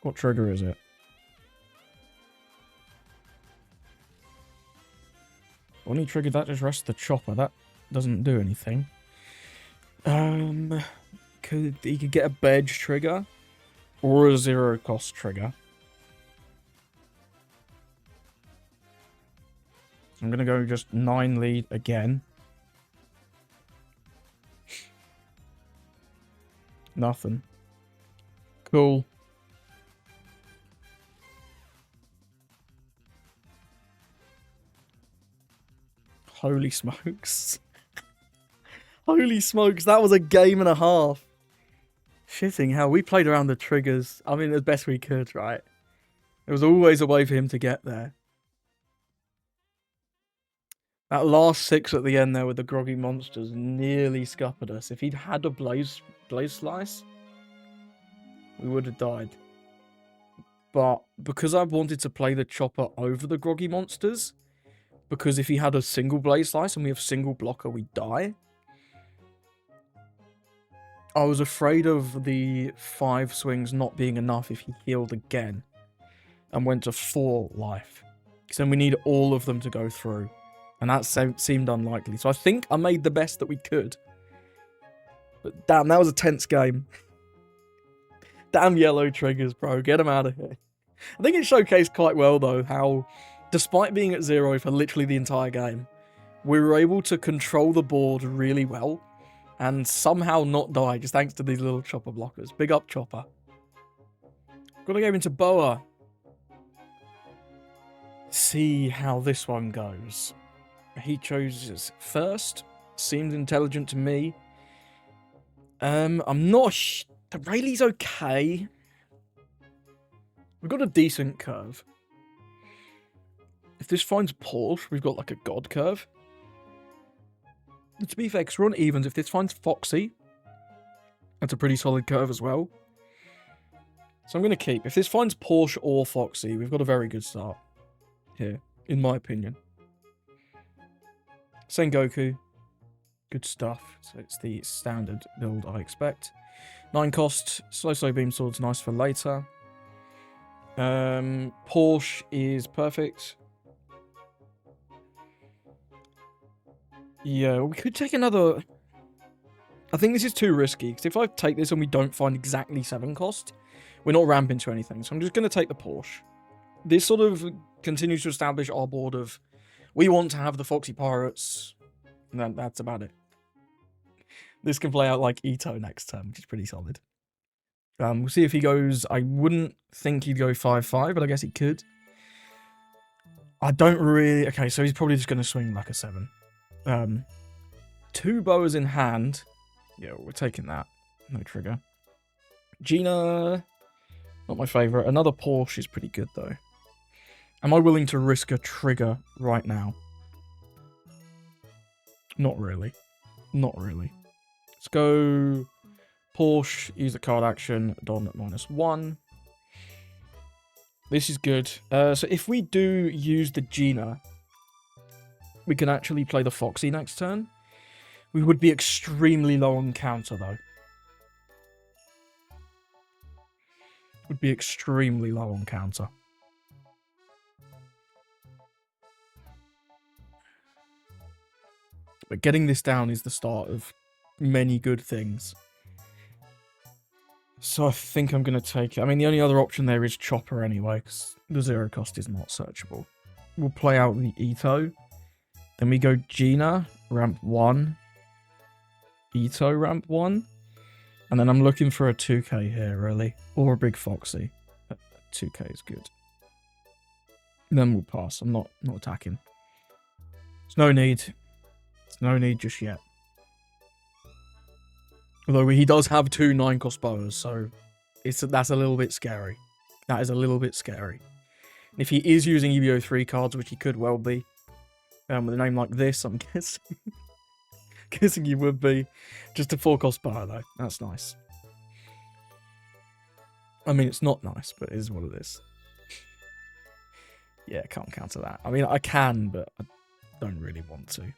What trigger is it? When he triggered that, just rest the chopper. That doesn't do anything. He could get a Bedge trigger or a 0 cost trigger. I'm gonna go just 9 lead again. Nothing. Cool. Holy smokes. Holy smokes, that was a game and a half. Shitting hell, we played around the triggers. I mean, as best we could, right? There was always a way for him to get there. That last 6 at the end there with the groggy monsters nearly scuppered us. If he'd had a blaze slice, we would have died. But because I wanted to play the chopper over the groggy monsters, because if he had a single blaze slice and we have single blocker, we die. I was afraid of the 5 swings not being enough if he healed again and went to 4 life. Because then we need all of them to go through. And that seemed unlikely. So I think I made the best that we could. But damn, that was a tense game. Damn yellow triggers, bro. Get them out of here. I think it showcased quite well, though, how, despite being at 0 for literally the entire game, we were able to control the board really well and somehow not die just thanks to these little chopper blockers. Big up, Chopper. Gotta go into Boa. See how this one goes. He chooses first. Seems intelligent to me. I'm not... The Rayleigh's okay. We've got a decent curve. If this finds Porsche, we've got like a god curve. And to be fair, because we're on evens, if this finds Foxy, that's a pretty solid curve as well. So I'm going to keep. If this finds Porsche or Foxy, we've got a very good start here, in my opinion. Sengoku. Good stuff. So it's the standard build I expect. 9 cost. Slow beam sword's nice for later. Porsche is perfect. Yeah, we could take another... I think this is too risky, because if I take this and we don't find exactly 7 cost, we're not ramping to anything. So I'm just going to take the Porsche. This sort of continues to establish our board of, we want to have the Foxy Pirates, and that's about it. This can play out like Ito next turn, which is pretty solid. We'll see if he goes... I wouldn't think he'd go 5-5, but I guess he could. I don't really... Okay, so he's probably just going to swing like a 7. 2 boas in hand. Yeah, we're taking that. No trigger. Gina... Not my favourite. Another Porsche is pretty good, though. Am I willing to risk a trigger right now? Not really. Not really. Let's go... Porsche, use the card action, Don at -1. This is good. So if we do use the Gina, we can actually play the Foxy next turn. We would be extremely low on counter, though. Would be extremely low on counter. But getting this down is the start of many good things. So I think I'm going to take it. I mean, the only other option there is Chopper anyway, because the 0 cost is not searchable. We'll play out the Ito. Then we go Gina, ramp 1. Ito, ramp 1. And then I'm looking for a 2k here, really. Or a big Foxy. 2k is good. Then we'll pass. I'm not attacking. There's no need. There's no need just yet. Although he does have 2 9-cost boas, so that's a little bit scary. That is a little bit scary. And if he is using EBO3 cards, which he could well be, with a name like this, I'm guessing he would be. Just a 4-cost boa, though. That's nice. I mean, it's not nice, but it is what it is. Yeah, can't counter that. I mean, I can, but I don't really want to.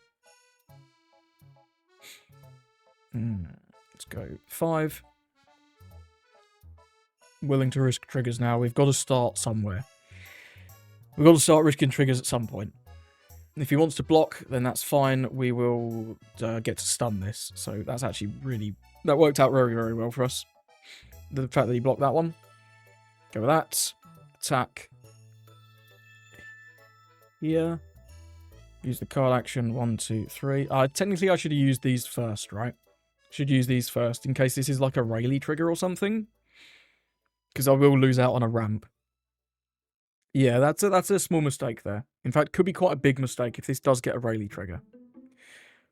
Let's go 5. Willing to risk triggers now. We've got to start somewhere. We've got to start risking triggers at some point. If he wants to block, then that's fine. We will get to stun this. So that's actually really... That worked out very, very well for us. The fact that he blocked that one. Go with that. Attack. Here. Use the card action. 1, 2, 3. Technically, I should have used these first, right? Should use these first in case this is like a Rayleigh trigger or something. Because I will lose out on a ramp. Yeah, that's a small mistake there. In fact, could be quite a big mistake if this does get a Rayleigh trigger.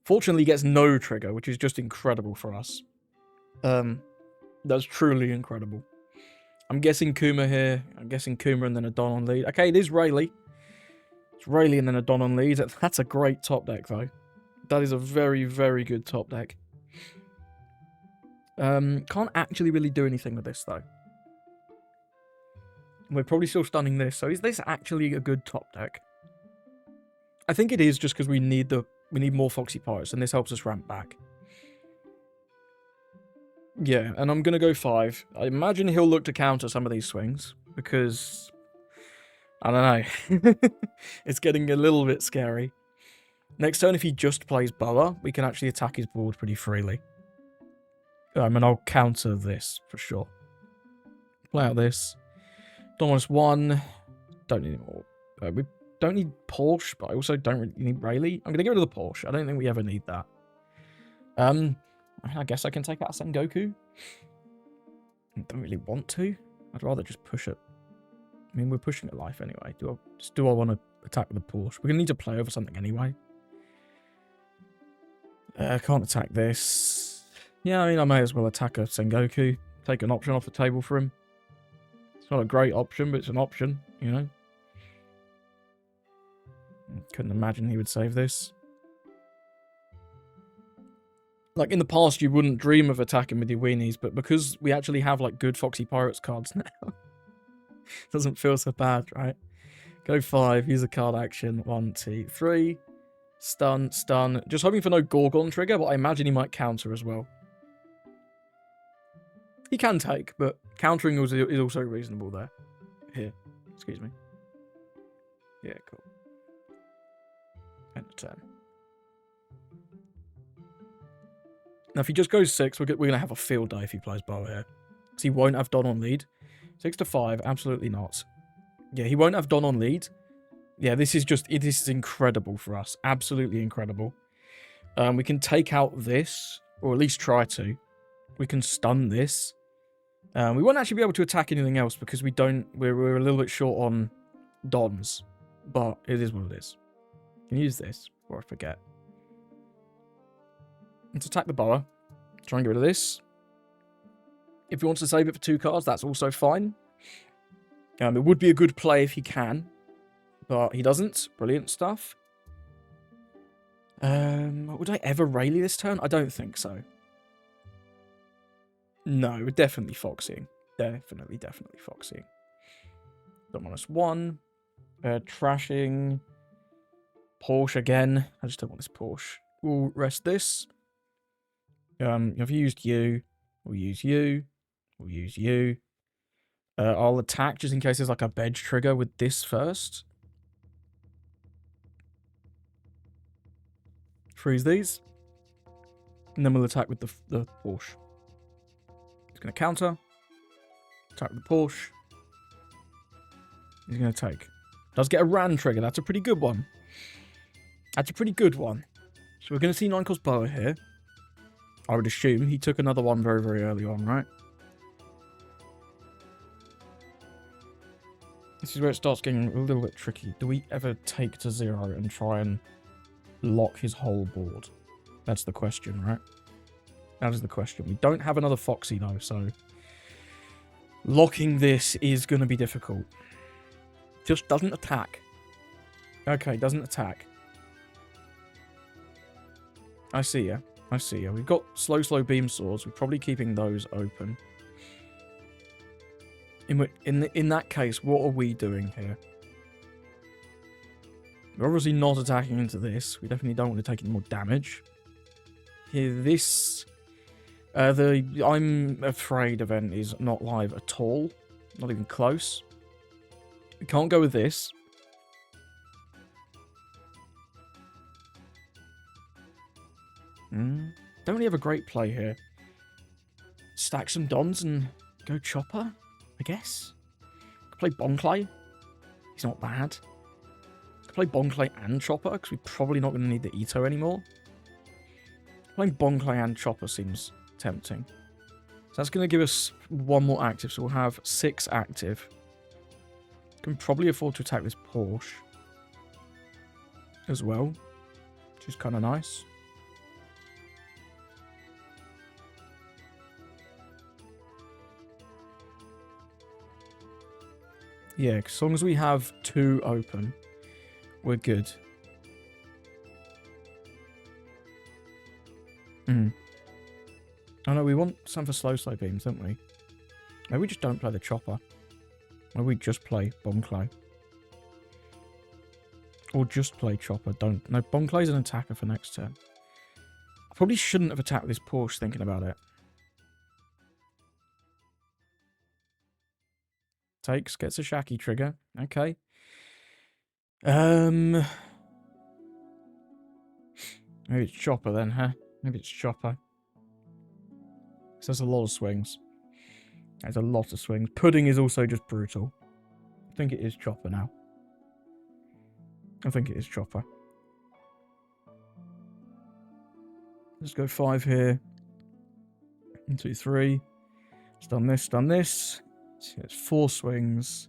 Fortunately, he gets no trigger, which is just incredible for us. That's truly incredible. I'm guessing Kuma here. I'm guessing Kuma and then a Don on lead. Okay, it is Rayleigh. It's Rayleigh and then a Don on lead. That's a great top deck, though. That is a very, very good top deck. Can't actually really do anything with this, though. We're probably still stunning this, so is this actually a good top deck? I think it is just because we need more Foxy Pirates, and this helps us ramp back. Yeah, and I'm going to go 5. I imagine he'll look to counter some of these swings, because... I don't know. It's getting a little bit scary. Next turn, if he just plays Boa, we can actually attack his board pretty freely. And I'll counter this, for sure. Play out this. Don -1. Don't need more. We don't need Porsche, but I also don't really need Rayleigh. I'm going to get rid of the Porsche. I don't think we ever need that. I guess I can take out Sengoku. I don't really want to. I'd rather just push it. I mean, we're pushing it life anyway. Do I want to attack with the Porsche? We're going to need to play over something anyway. I can't attack this. Yeah, I mean, I may as well attack a Sengoku. Take an option off the table for him. It's not a great option, but it's an option, you know. Couldn't imagine he would save this. Like, in the past, you wouldn't dream of attacking with your weenies, but because we actually have, like, good Foxy Pirates cards now, doesn't feel so bad, right? Go 5, use a card action. 1, 2, 3. Stun, stun. Just hoping for no Gorgon trigger, but I imagine he might counter as well. He can take, but countering is also reasonable there. Here. Excuse me. Yeah, cool. End of turn. Now, if he just goes 6, we're going to have a field day if he plays Boa here. Because he won't have Don on lead. 6 to 5, absolutely not. Yeah, he won't have Don on lead. Yeah, this is incredible for us. Absolutely incredible. We can take out this, or at least try to. We can stun this. We won't actually be able to attack anything else because we're a little bit short on Dons. But it is what it is. Can use this before I forget. Let's attack the Boa. Try and get rid of this. If he wants to save it for 2 cards, that's also fine. It would be a good play if he can. But he doesn't. Brilliant stuff. Would I ever Rayleigh this turn? I don't think so. No, we're definitely Foxying. Definitely Foxying. Don't want us 1. Trashing. Porsche again. I just don't want this Porsche. We'll rest this. I've used you. We'll use you. We'll use you. I'll attack just in case there's like a bedge trigger with this first. Freeze these. And then we'll attack with the Porsche. He's going to counter. Attack with the Porsche. He's going to take. Does get a Ran trigger. That's a pretty good one. That's a pretty good one. So we're going to see 9 cost Boa here. I would assume he took another one very, very early on, right? This is where it starts getting a little bit tricky. Do we ever take to 0 and try and lock his whole board? That's the question, right? That is the question. We don't have another Foxy, though, so locking this is going to be difficult. Just doesn't attack. Okay, doesn't attack. I see ya. I see ya. We've got slow beam swords. We're probably keeping those open. In that case, what are we doing here? We're obviously not attacking into this. We definitely don't want to take any more damage. Here, this... the I'm Afraid event is not live at all. Not even close. We can't go with this. Don't really have a great play here. Stack some Dons and go Chopper, I guess. Could play Bonclay. He's not bad. Could play Bonclay and Chopper, because we're probably not going to need the Ito anymore. Playing Bonclay and Chopper seems tempting. So that's going to give us 1 more active, so we'll have 6 active. Can probably afford to attack this Porsche as well, which is kind of nice. Yeah, as long as we have 2 open, we're good. Oh no, we want some for slow beams, don't we? Maybe we just don't play the Chopper. Maybe we just play Bonclay. Or just play Chopper. Don't. No, Bonclay's an attacker for next turn. I probably shouldn't have attacked this Porsche thinking about it. Takes, gets a Shaki trigger. Okay. Maybe it's Chopper then, huh? Maybe it's Chopper. So there's a lot of swings. There's a lot of swings. Pudding is also just brutal. I think it is Chopper now. I think it is Chopper. Let's go 5 here. 1, 2, 3. Stun this, stun this. So it's 4 swings.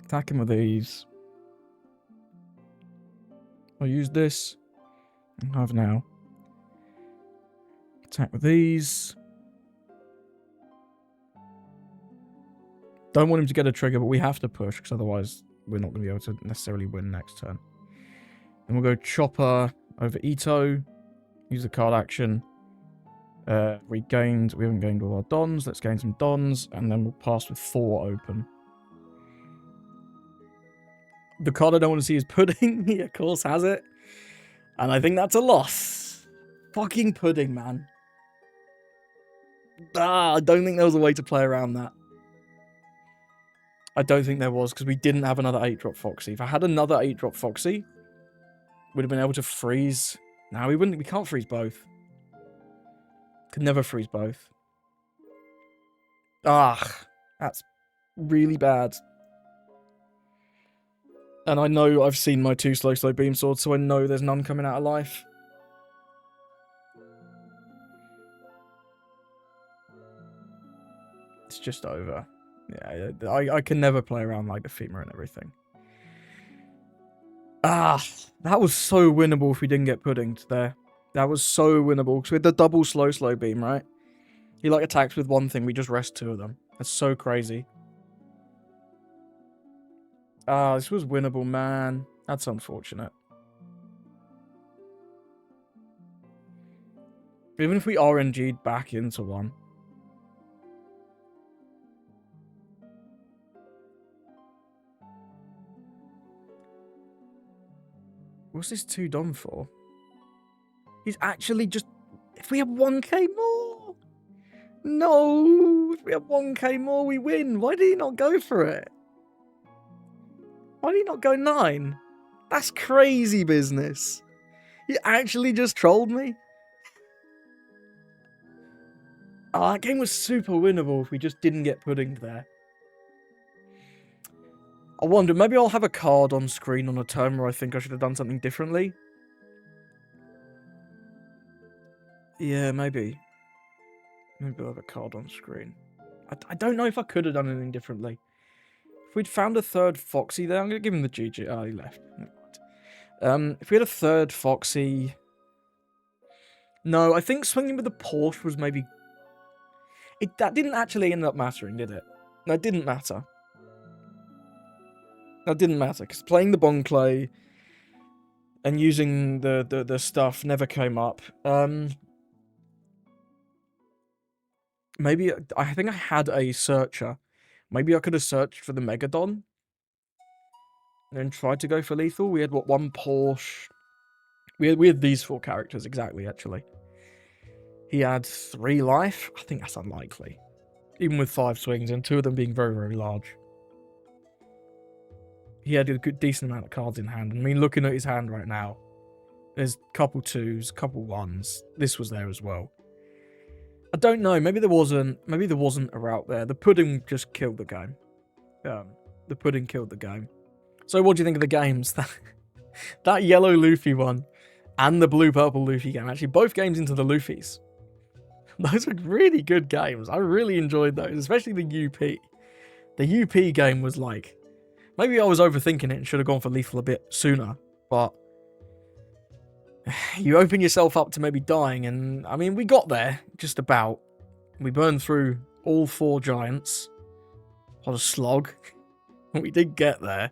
Attack him with these. I'll use this. I have now. Attack with these. Don't want him to get a trigger, but we have to push, because otherwise we're not going to be able to necessarily win next turn. Then we'll go Chopper over Ito. Use the card action. We haven't gained all our dons. Let's gain some dons, and then we'll pass with 4 open. The card I don't want to see is Pudding. He, of course, has it. And I think that's a loss. Fucking Pudding, man. I don't think there was a way to play around that. I don't think there was, because we didn't have another 8-drop Foxy. If I had another 8-drop Foxy, we'd have been able to freeze. No, we wouldn't. We can't freeze both. Could never freeze both. That's really bad. And I know I've seen my 2 slow beam swords, so I know there's none coming out of life. It's just over. Yeah, I can never play around like the femur and everything. That was so winnable if we didn't get Pudding there. That was so winnable. Because with the double slow beam, right? He like attacks with one thing, we just rest 2 of them. That's so crazy. This was winnable, man. That's unfortunate. Even if we RNG'd back into one. What's this 2 done for? He's actually just... If we have 1k more! No! If we have 1k more, we win. Why did he not go for it? Why did he not go 9? That's crazy business. He actually just trolled me. That game was super winnable if we just didn't get Pudding there. I wonder, maybe I'll have a card on screen on a turn where I think I should have done something differently. Yeah, maybe. Maybe I'll have a card on screen. I don't know if I could have done anything differently. If we'd found a 3rd Foxy there, I'm going to give him the GG. Oh, he left. If we had a 3rd Foxy... No, I think swinging with the Porsche was maybe... That didn't actually end up mattering, did it? No, it didn't matter. That didn't matter, because playing the Bonclay and using the stuff never came up. Maybe, I think I had a searcher. Maybe I could have searched for the Megadon. And then tried to go for lethal. We had, what, 1 Porsche. We had these 4 characters, exactly, actually. He had 3 life. I think that's unlikely. Even with 5 swings, and 2 of them being very, very large. He had a good, decent amount of cards in hand. I mean, looking at his hand right now, there's a couple 2s, couple 1s. This was there as well. I don't know. Maybe there wasn't a route there. The Pudding just killed the game. The Pudding killed the game. So what do you think of the games? That yellow Luffy one and the blue-purple Luffy game. Actually, both games into the Luffys. Those were really good games. I really enjoyed those, especially the UP. The UP game was like... Maybe I was overthinking it and should have gone for lethal a bit sooner, but you open yourself up to maybe dying, and I mean, we got there, just about. We burned through all 4 giants. What a slog. We did get there.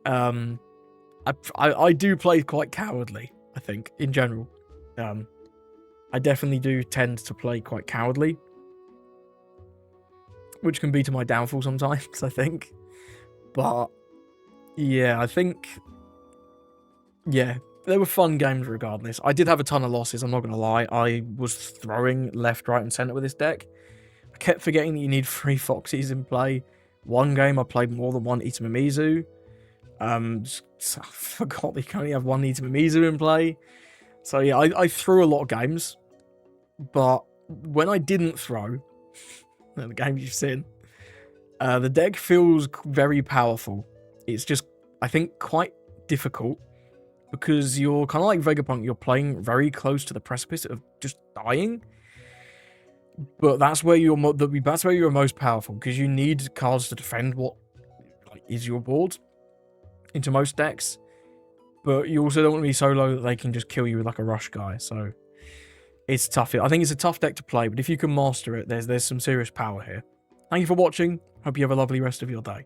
I do play quite cowardly, I think, in general. I definitely do tend to play quite cowardly, which can be to my downfall sometimes, I think. But, yeah, I think, yeah, they were fun games regardless. I did have a ton of losses, I'm not going to lie. I was throwing left, right, and centre with this deck. I kept forgetting that you need 3 Foxies in play. One game I played more than 1 Itamamizu. I forgot that you can only have 1 Itamamizu in play. So, yeah, I threw a lot of games. But when I didn't throw, the games you've seen, the deck feels very powerful. It's just, I think, quite difficult because you're kind of like Vegapunk. You're playing very close to the precipice of just dying. But that's where you're most powerful because you need cards to defend what is your board into most decks. But you also don't want to be so low that they can just kill you with like a rush guy. So it's tough. I think it's a tough deck to play, but if you can master it, there's some serious power here. Thank you for watching. Hope you have a lovely rest of your day.